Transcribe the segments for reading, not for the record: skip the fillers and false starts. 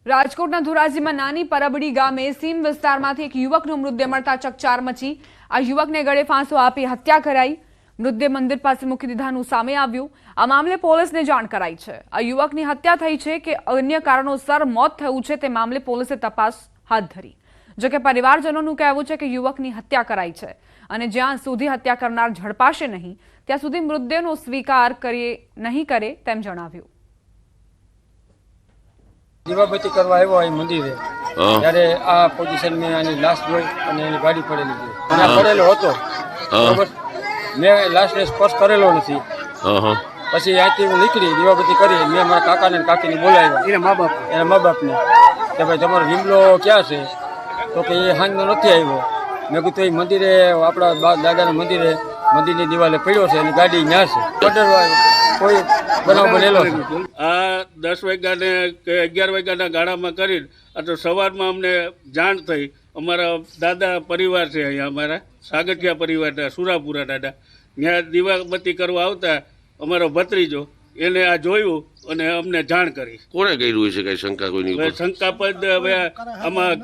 રાજકોટના ધોરાજીમાં નાની પરબડી ગામે સીમ વિસ્તારમાંથી એક યુવકનો મૃતદેહ મળતા ચકચાર મચી। આ યુવકને ગળે ફાંસો આપી હત્યા કરાઈ। મૃતદેહ મંદિર પાસે મૂકી દીધાનું સામે આવ્યું। આ મામલે પોલીસને જાણ કરાઈ છે। આ યુવકની હત્યા થઈ છે કે અન્ય કારણોસર મોત થયું છે તે મામલે પોલીસે તપાસ હાથ ધરી। જો કે પરિવારજનોનું કહેવું છે કે યુવકની હત્યા કરાઈ છે અને જ્યાં સુધી હત્યા કરનાર ઝડપાશે નહીં ત્યાં સુધી મૃતદેહનો સ્વીકાર નહીં કરે તેમ જણાવ્યું। દીવાબત્તી કરવા આવ્યો અહીં મંદિરે ત્યારે આ પોઝિશન મેં આની લાશ જોઈ અને એની ગાડી પડેલી જોઈ અને પડેલો હતો બરોબર। મેં લાશને સ્પર્શ કરેલો નથી। પછી અહીંથી હું નીકળી દીવાબત્તી કરી મેં મારા કાકાને કાકીને બોલાવ્યા એના મા બાપને કે ભાઈ તમારો વિમલો ક્યાં છે? તો કે એ હાંજનો નથી આવ્યો। મેં કીધું એ મંદિરે આપણા દાદાના મંદિરની દિવાલે પડ્યો છે એની ગાડી ન્યા છે કોઈ બનાવ બનેલો છે। આ 10 વાગ્યાને કે 11 વાગ્યાના ગાળામાં કરીને આ તો સવારમાં અમને જાણ થઈ। અમારા દાદા પરિવાર છે અહીંયા અમારા સાગઠિયા પરિવારના સુરાપુરા દાદા ત્યાં દીવાબત્તી કરવા આવતા અમારો ભત્રીજો એને આ જોયું અને અમને જાણ કરી। કોણે કર્યું છે કઈ શંકા કોઈની ઉપર? શંકાપદ હવે આમાં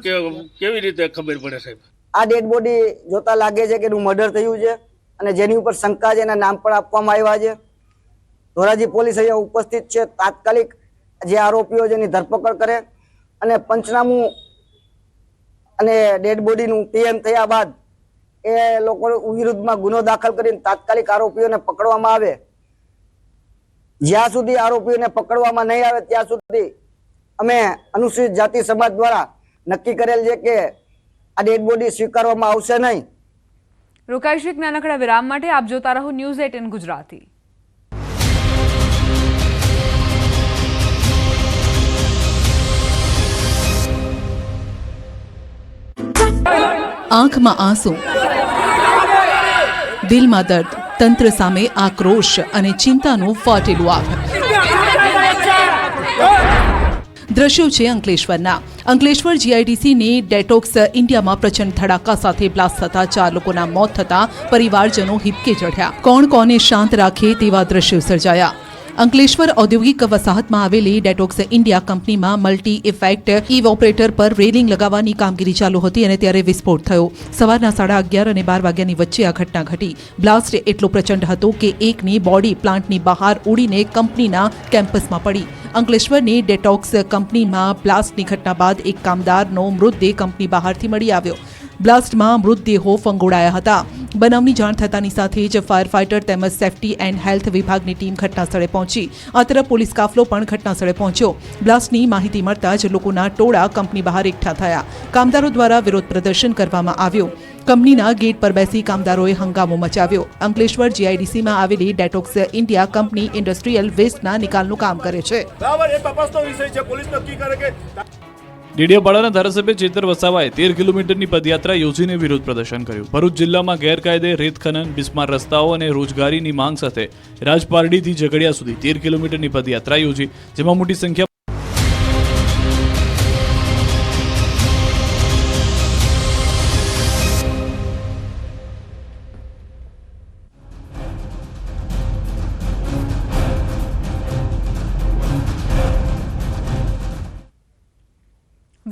કેવી રીતે ખબર પડે સાહેબ? આ ડેડ બોડી જોતા લાગે છે કે એનું મર્ડર થયું છે અને જેની ઉપર શંકા છે એના નામ પણ આપવામાં આવ્યા છે। ધોરાજી પોલીસ અહીંયા ઉપસ્થિત છે। તાત્કાલિક જે આરોપીઓ છે એની ધરપકડ કરે અને પંચનામું અને ડેડ બોડીનું પીએમ થયા બાદ એ લોકો વિરુદ્ધમાં ગુનો દાખલ કરીને તાત્કાલિક આરોપીઓને પકડવામાં આવે। જ્યાં સુધી આરોપીઓને પકડવામાં નહીં આવે ત્યાં સુધી અમે અનુસૂચિત જાતિ સમાજ દ્વારા નક્કી કરેલ છે કે આ ડેડ બોડી સ્વીકારવામાં આવશે નહીં। રોકાઈશું એક નાનકડા વિરામ માટે। આપ જોતા રહો ન્યૂઝ 18 ગુજરાતી। આંખમાં આંસુ, દિલમાં દર્દ, તંત્ર સામે આક્રોશ અને ચિંતાનું ફાટેલું આગ। દ્રશ્યો છે અંકલેશ્વરના। અંકલેશ્વર જીઆઈડીસીની ડેટોક્સ ઇન્ડિયામાં પ્રચંડ ધડાકા સાથે બ્લાસ્ટ થતા 4 લોકોના મોત થતા પરિવારજનો હિબકે ચઢ્યા। કોણ કોને શાંત રાખે તેવા દ્રશ્યો સર્જાયા। અંકલેશ્વર ઔદ્યોગિક વસાહતમાં આવેલી ડેટોક્સ ઇન્ડિયા કંપનીમાં મલ્ટી ઇફેક્ટ ઇવોપરેટર પર રેલિંગ લગાવવાની કામગીરી ચાલુ હતી અને ત્યારે વિસ્ફોટ થયો। સવારના 11:30 અને 12 વાગ્યાની વચ્ચે આ ઘટના ઘટી। બ્લાસ્ટ એટલો પ્રચંડ હતો કે એકની બોડી પ્લાન્ટની બહાર ઉડીને કંપનીના કેમ્પસમાં પડી। અંકલેશ્વરની ડેટોક્સ કંપનીમાં બ્લાસ્ટની ઘટના બાદ એક કામદારનો મૃતદેહ કંપની બહારથી મળી આવ્યો। બ્લાસ્ટમાં મૃતદેહો ફંગોળાયા હતા। બનાવની જાણ થતાની સાથે જ ફાયર ફાઇટર તેમજ સેફટી એન્ડ હેલ્થ વિભાગની ટીમ ઘટનાસ્થળે પહોંચી। આ તરફ પોલીસ કાફલો પણ ઘટનાસ્થળે પહોંચ્યો। બ્લાસ્ટની માહિતી મળતા જ લોકોના ટોળા કંપની બહાર એકઠા થયા। કામદારો દ્વારા વિરોધ પ્રદર્શન કરવામાં આવ્યો। કંપનીના ગેટ પર બેસી કામદારોએ હંગામો મચાવ્યો। અંકલેશ્વર જીઆઈડીસીમાં આવેલી ડેટોક્સ ઇન્ડિયા કંપની ઇન્ડસ્ટ્રીયલ વેસ્ટના નિકાલનું કામ કરે છે। ડેડિયાપાડાના ધારાસભ્ય ચેતર વસાવાએ 13 કિલોમીટરની પદયાત્રા યોજીને વિરોધ પ્રદર્શન કર્યું। ભરૂચ જિલ્લામાં ગેરકાયદે રેત ખનન, બિસ્માર રસ્તાઓ અને રોજગારીની માંગ સાથે રાજપારડીથી ઝઘડિયા સુધી 13 કિલોમીટરની પદયાત્રા યોજી, જેમાં મોટી સંખ્યા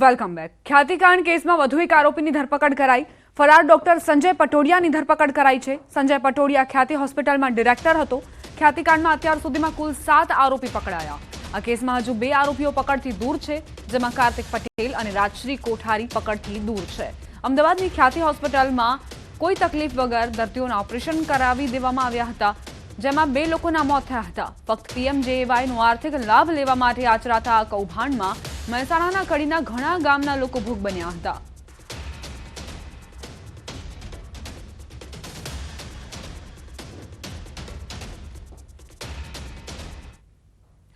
વેલકમ બેક। ખ્યાતિકાંડ કેસમાં વધુ એક આરોપીની ધરપકડ કરાઈ। ફરાર ડોક્ટર સંજય પટોડિયાની ધરપકડ કરાઈ છે। સંજય પટોડિયા ખ્યાતિ હોસ્પિટલમાં ડિરેક્ટર હતો। ખ્યાતિકાંડમાં અત્યાર સુધીમાં કુલ 7 આરોપી પકડાયા। આ કેસમાં હજુ 2 આરોપીઓ પકડથી દૂર છે, જેમાં કાર્તિક પટેલ અને રાજશ્રી કોઠારી પકડથી દૂર છે। અમદાવાદની ખ્યાતિ હોસ્પિટલમાં કોઈ તકલીફ વગર દર્દીઓના ઓપરેશન કરાવી દેવામાં આવ્યા હતા, જેમાં 2 લોકોના મોત થયા હતા। ફક્ત પીએમજેએવાયનો આર્થિક લાભ લેવા માટે આચરાતા આ કૌભાંડમાં મહેસાણાના કડીના ઘણા ગામના લોકો ભોગ બન્યા હતા।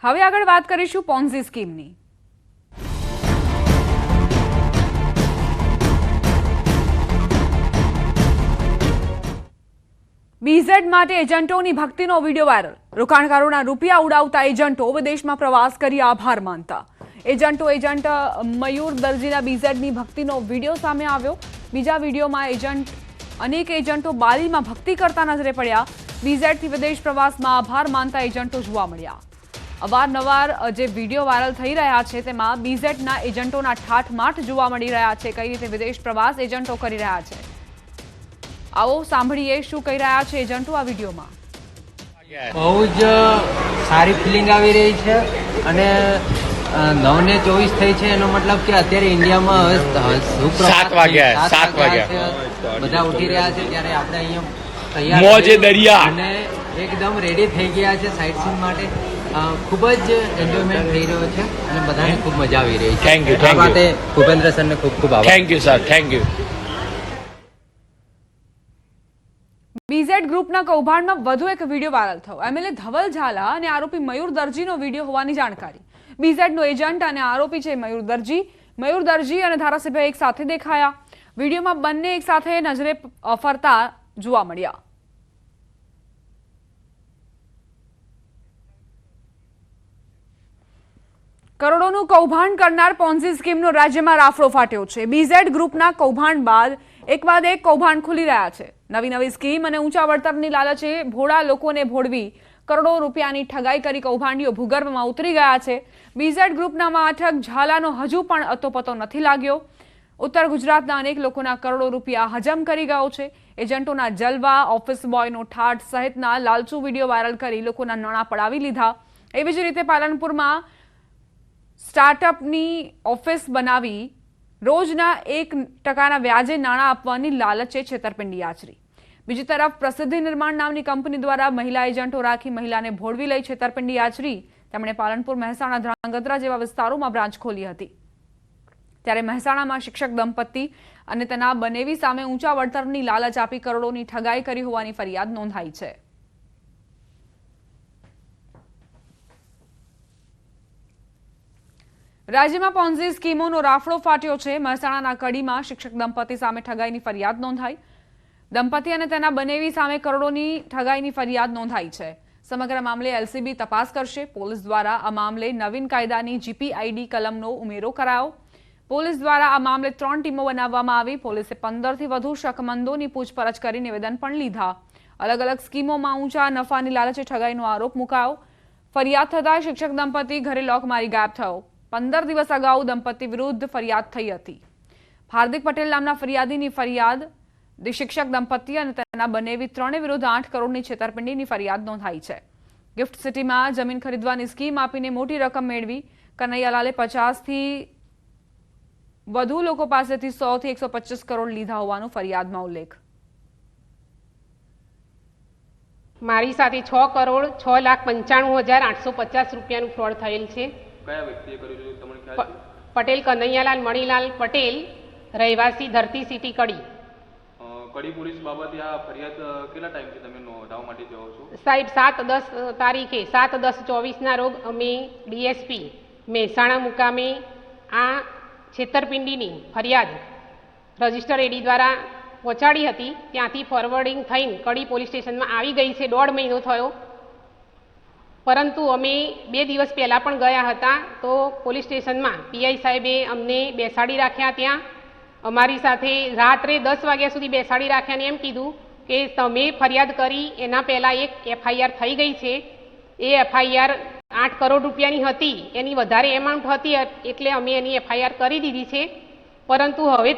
હવે આગળ વાત કરીશું પોન્ઝી સ્કીમની। બીઝેડ માટે એજન્ટોની ભક્તિનો વિડીયો વાયરલ। રોકાણકારોના રૂપિયા ઉડાવતા એજન્ટો વિદેશમાં પ્રવાસ કરી આભાર માનતા। એજન્ટ મયુર દરજીના બીઝેડની ભક્તિનો વિડીયો સામે આવ્યો। બીજા વિડીયોમાં અનેક એજન્ટો બાલીમાં ભક્તિ કરતા નજરે પડ્યા। બીઝેડથી વિદેશ પ્રવાસમાં આભાર માનતા એજન્ટો જોવા મળ્યા। અવારનવાર જે વિડીયો વાયરલ થઈ રહ્યા છે તેમાં બીઝેડના એજન્ટોના ઠાઠમાઠ જોવા મળી રહ્યા છે. કઈ રીતે વિદેશ પ્રવાસ એજન્ટો કરી રહ્યા છે, આવો સાંભળીએ શું કહી રહ્યા છે એજન્ટો આ વિડીયોમાં. બહુ જ સારી ફિલિંગ આવી રહી છે અને 9 ને 24 થઈ છે એનો મતલબ કે અત્યારે ઇન્ડિયામાં હવે 7 વાગ્યા છે, બધા ઉઠી રહ્યા છે ત્યારે આપણે અહીંયા તૈયાર મોજે દરિયા અને એકદમ રેડી થઈ ગયા છે સાઇટ સીન માટે. ખૂબ જ એન્જોયમેન્ટ થઈ રહ્યો છે અને બધાને ખૂબ મજા આવી રહી છે. Thank you. આ માટે ભૂપેન્દ્ર સરને ખૂબ ખૂબ આભાર. Thank you sir. Thank you. BZ ગ્રુપના કૌભાંડમાં વધુ એક વિડીયો વાયરલ થયો. એમએલએ ધવલ ઝાલા અને આરોપી મયુર દરજીનો વિડીયો હોવાની જાણકારી. બીઝેડનો એજન્ટ અને આરોપી છે મયુર દરજી અને ધારાસભ્ય એક સાથે દેખાયા. વિડીયોમાં બંને એક સાથે નજરે ફરતા જોવા મળ્યા. કરોડોનું કૌભાંડ કરનાર પોન્ઝી સ્કીમનો રાજ્યમાં રાફડો ફાટ્યો છે. બીઝેડ ગ્રુપના કૌભાંડ બાદ એક બાદ એક કૌભાંડ ખુલી રહ્યા છે. નવી સ્કીમ અને ઊંચા વળતરની લાલચે ભોળા લોકોને ભોળવી કરોડો રૂપિયાની ઠગાઈ કરી કૌભાંડીઓ ભૂગર્ભમાં ઉતરી ગયા છે. બીઝેડ ગ્રુપના માઠક ઝાલાનો હજુ પણ અતોપતો નથી લાગ્યો. ઉત્તર ગુજરાતના અનેક લોકોના કરોડો રૂપિયા હજમ કરી ગયો છે. એજન્ટોના જલવા, ઓફિસ બોયનો ઠાઠ સહિતના લાલચુ વિડીયો વાયરલ કરી લોકોના નાણાં પડાવી લીધા. એવી જ રીતે પાલનપુરમાં સ્ટાર્ટઅપની ઓફિસ બનાવી રોજના 1% વ્યાજે નાણાં આપવાની લાલચે છેતરપિંડી આચરી. બીજી તરફ પ્રસિદ્ધિ નિર્માણ નામની કંપની દ્વારા મહિલા એજન્ટો રાખી મહિલાને ભોળવી લઈ છેતરપિંડી આચરી. તેમણે પાલનપુર, મહેસાણા, ધ્રાંગધ્રા જેવા વિસ્તારોમાં બ્રાન્ચ ખોલી હતી. ત્યારે મહેસાણામાં શિક્ષક દંપતી અને તેના બનેવી સામે ઊંચા વળતરની લાલચ આપી કરોડોની ઠગાઈ કરી હોવાની ફરિયાદ નોંધાઈ છે. રાજ્યમાં પોન્ઝી સ્કીમોનો રાફડો ફાટ્યો છે. મહેસાણાના કડીમાં શિક્ષક દંપતી સામે ઠગાઈની ફરિયાદ નોંધાઈ. દંપતી અને તેના બનેવી સામે કરોડોની ઠગાઈની ફરિયાદ નોંધાઈ છે. સમગ્ર મામલે એલસીબી તપાસ કરશે. પોલીસ દ્વારા આ મામલે નવીન કાયદાની જીપીઆઈડી કલમનો ઉમેરો કરાયો. પોલીસ દ્વારા આ મામલે 3 ટીમો બનાવવામાં આવી. પોલીસે 15થી વધુ શકમંદોની પૂછપરછ કરી નિવેદન પણ લીધા. અલગ અલગ સ્કીમોમાં ઊંચા નફાની લાલચે ઠગાઈનો આરોપ મુકાયો. ફરિયાદ થતાં શિક્ષક દંપતી ઘરે લોક મારી ગાયબ થયો. 15 દિવસ અગાઉ દંપતી વિરુદ્ધ ફરિયાદ થઈ હતી. હાર્દિક પટેલ નામના ફરિયાદીની ફરિયાદ શિક્ષક દંપતી અને તેના બનેવી 3 વિરુદ્ધ 8 કરોડની છેતરપિંડીની ફરિયાદ નોંધાઈ છે. ગિફ્ટ સિટીમાં જમીન ખરીદવાની સ્કીમ આપીને મોટી રકમ મેળવી કનૈયાલાલે 50થી વધુ લોકો પાસેથી 100 થી 125 કરોડ લીધા હોવાનો ફરિયાદમાં ઉલ્લેખ. મારી સાથે 6 કરોડ 6,95,850 રૂપિયાનું ફ્રોડ થયેલ છે. કયા વ્યક્તિએ કર્યું છે તમને ખ્યાલ છે? પટેલ કનૈયાલાલ મણીલાલ પટેલ, રહેવાસી ધરતી સિટી કડી. કડી પોલીસ બાબતે આ ફરિયાદ કેટલા ટાઈમથી તમે નોંધાવવા માટે જાઓ છો? સાહેબ 7/10 તારીખે 7/10/24ના રોજ અમે ડીએસપી મહેસાણા મુકામે આ છેતરપિંડીની ફરિયાદ રજિસ્ટર એડી દ્વારા પહોંચાડી હતી. ત્યાંથી ફોરવર્ડિંગ થઈને કડી પોલીસ સ્ટેશનમાં આવી ગઈ છે. 1.5 મહિનો થયો, પરંતુ અમે 2 દિવસ પહેલાં પણ ગયા હતા તો પોલીસ સ્ટેશનમાં પીઆઈ સાહેબે અમને બેસાડી રાખ્યા. ત્યાં અમારી સાથે રાત્રે 10 વાગ્યા સુધી બેસાડી રાખ્યા અને એમ કીધું કે તમે ફરિયાદ કરી એના પહેલાં એક એફઆઈઆર થઈ ગઈ છે. એ એફઆઈઆર 8 કરોડ રૂપિયાની હતી, એની વધારે એમાઉન્ટ હતી એટલે અમે એની એફઆઈઆર કરી દીધી છે. પરંતુ હવે